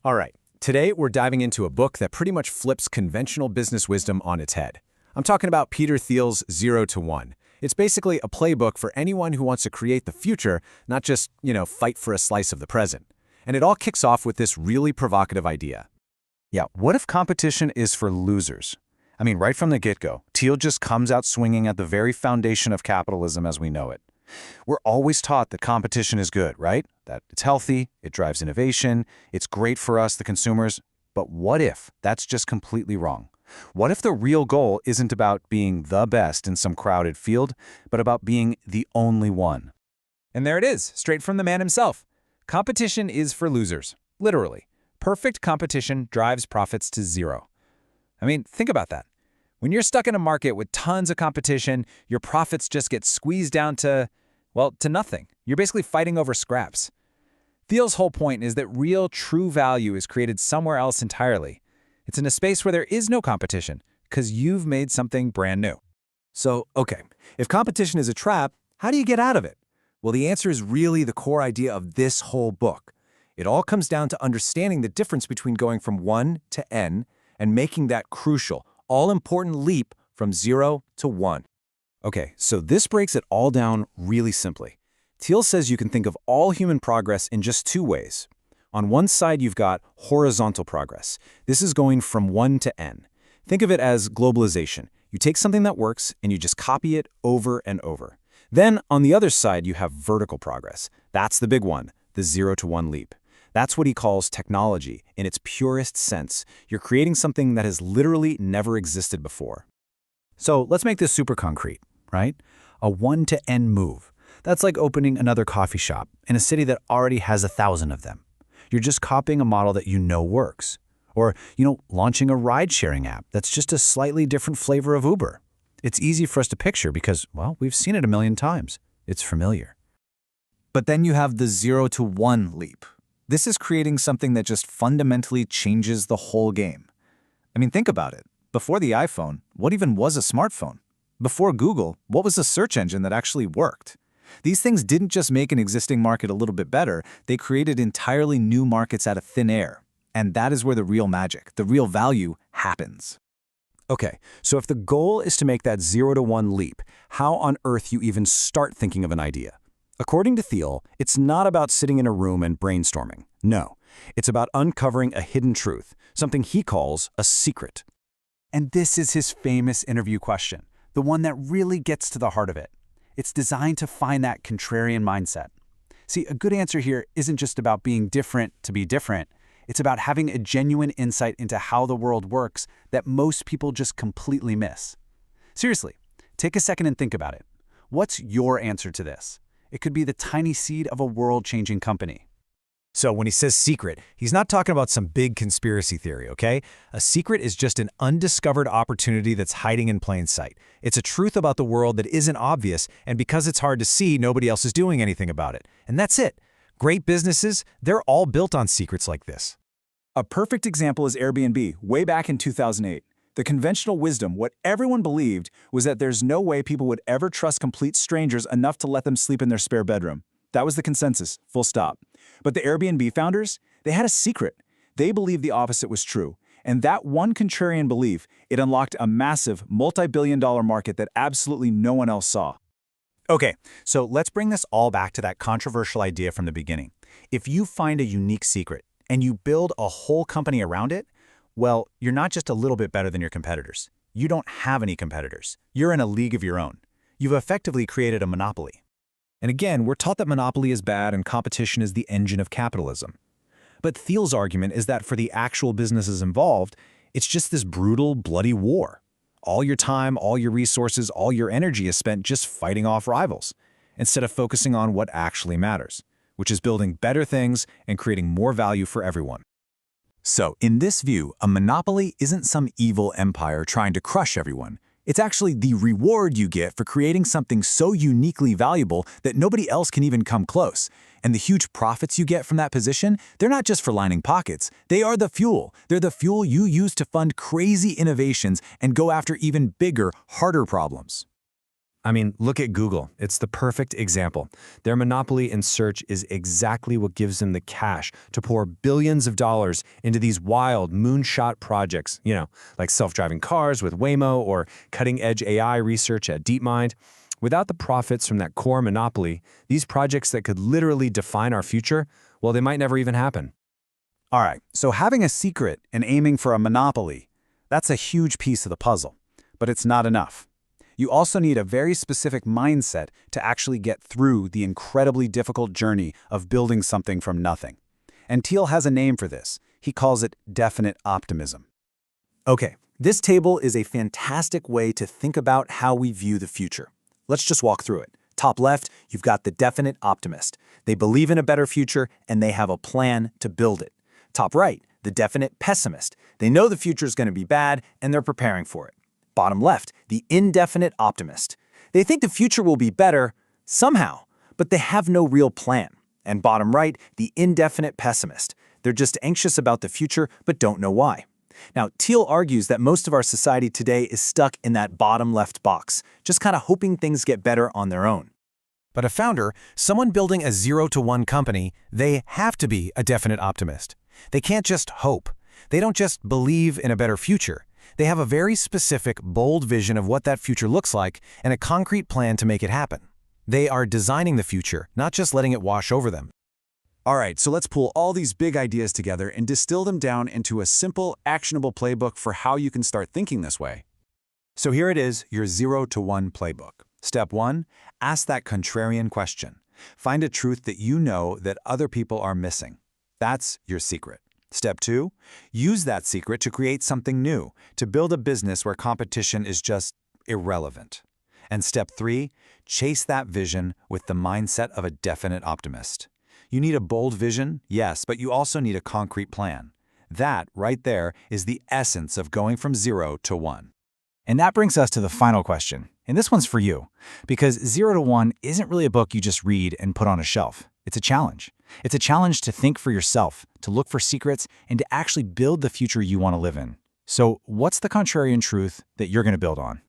All right, today we're diving into a book that pretty much flips conventional business wisdom on its head. I'm talking about Peter Thiel's 0 to 1. It's basically a playbook for anyone who wants to create the future, not just, fight for a slice of the present. And it all kicks off with this really provocative idea. Yeah, what if competition is for losers? I mean, right from the get-go, Thiel just comes out swinging at the very foundation of capitalism as we know it. We're always taught that competition is good, right? That it's healthy, it drives innovation, it's great for us, the consumers. But what if that's just completely wrong? What if the real goal isn't about being the best in some crowded field, but about being the only one? And there it is, straight from the man himself. Competition is for losers, literally. Perfect competition drives profits to zero. I mean, think about that. When you're stuck in a market with tons of competition, your profits just get squeezed down to nothing. You're basically fighting over scraps. Thiel's whole point is that real, true value is created somewhere else entirely. It's in a space where there is no competition, because you've made something brand new. So, okay, if competition is a trap, how do you get out of it? Well, the answer is really the core idea of this whole book. It all comes down to understanding the difference between going from 1 to n and making that crucial, all-important leap from 0 to 1. Okay, so this breaks it all down really simply. Thiel says you can think of all human progress in just two ways. On one side, you've got horizontal progress. This is going from 1 to n. Think of it as globalization. You take something that works and you just copy it over and over. Then, on the other side, you have vertical progress. That's the big one, the 0 to 1 leap. That's what he calls technology in its purest sense. You're creating something that has literally never existed before. So let's make this super concrete, right? A 1 to n move. That's like opening another coffee shop in a city that already has 1,000 of them. You're just copying a model that you know works. Or, launching a ride-sharing app that's just a slightly different flavor of Uber. It's easy for us to picture because, well, we've seen it a million times. It's familiar. But then you have the 0 to 1 leap. This is creating something that just fundamentally changes the whole game. I mean, think about it. Before the iPhone, what even was a smartphone? Before Google, what was a search engine that actually worked? These things didn't just make an existing market a little bit better, they created entirely new markets out of thin air. And that is where the real magic, the real value, happens. Okay, so if the goal is to make that 0 to 1 leap, how on earth you even start thinking of an idea? According to Thiel, it's not about sitting in a room and brainstorming. No, it's about uncovering a hidden truth, something he calls a secret. And this is his famous interview question, the one that really gets to the heart of it. It's designed to find that contrarian mindset. See, a good answer here isn't just about being different to be different. It's about having a genuine insight into how the world works that most people just completely miss. Seriously, take a second and think about it. What's your answer to this? It could be the tiny seed of a world-changing company. So when he says secret, he's not talking about some big conspiracy theory, okay? A secret is just an undiscovered opportunity that's hiding in plain sight. It's a truth about the world that isn't obvious, and because it's hard to see, nobody else is doing anything about it. And that's it. Great businesses, they're all built on secrets like this. A perfect example is Airbnb, way back in 2008. The conventional wisdom, what everyone believed, was that there's no way people would ever trust complete strangers enough to let them sleep in their spare bedroom. That was the consensus, full stop. But the Airbnb founders, they had a secret. They believed the opposite was true. And that one contrarian belief, it unlocked a massive, multi-billion-dollar market that absolutely no one else saw. Okay, so let's bring this all back to that controversial idea from the beginning. If you find a unique secret and you build a whole company around it, well, you're not just a little bit better than your competitors. You don't have any competitors. You're in a league of your own. You've effectively created a monopoly. And again, we're taught that monopoly is bad and competition is the engine of capitalism. But Thiel's argument is that for the actual businesses involved, it's just this brutal, bloody war. All your time, all your resources, all your energy is spent just fighting off rivals, instead of focusing on what actually matters, which is building better things and creating more value for everyone. So, in this view, a monopoly isn't some evil empire trying to crush everyone. It's actually the reward you get for creating something so uniquely valuable that nobody else can even come close. And the huge profits you get from that position, they're not just for lining pockets. They are the fuel. They're the fuel you use to fund crazy innovations and go after even bigger, harder problems. I mean, look at Google. It's the perfect example. Their monopoly in search is exactly what gives them the cash to pour billions of dollars into these wild moonshot projects, like self-driving cars with Waymo or cutting-edge AI research at DeepMind. Without the profits from that core monopoly, these projects that could literally define our future, well, they might never even happen. All right, so having a secret and aiming for a monopoly, that's a huge piece of the puzzle. But it's not enough. You also need a very specific mindset to actually get through the incredibly difficult journey of building something from nothing. And Thiel has a name for this. He calls it definite optimism. Okay, this table is a fantastic way to think about how we view the future. Let's just walk through it. Top left, you've got the definite optimist. They believe in a better future and they have a plan to build it. Top right, the definite pessimist. They know the future is going to be bad and they're preparing for it. Bottom left, the indefinite optimist. They think the future will be better somehow, but they have no real plan. And bottom right, the indefinite pessimist. They're just anxious about the future but don't know why. Now, Thiel argues that most of our society today is stuck in that bottom left box, just kind of hoping things get better on their own. But a founder, someone building a 0 to 1 company, they have to be a definite optimist. They can't just hope. They don't just believe in a better future. They have a very specific, bold vision of what that future looks like and a concrete plan to make it happen. They are designing the future, not just letting it wash over them. All right, so let's pull all these big ideas together and distill them down into a simple, actionable playbook for how you can start thinking this way. So here it is, your 0 to 1 playbook. Step 1, ask that contrarian question. Find a truth that you know that other people are missing. That's your secret. Step 2, use that secret to create something new, to build a business where competition is just irrelevant. And step 3, chase that vision with the mindset of a definite optimist. You need a bold vision, yes, but you also need a concrete plan. That, right there, is the essence of going from 0 to 1. And that brings us to the final question. And this one's for you, because 0 to 1 isn't really a book you just read and put on a shelf. It's a challenge. It's a challenge to think for yourself, to look for secrets, and to actually build the future you want to live in. So what's the contrarian truth that you're going to build on?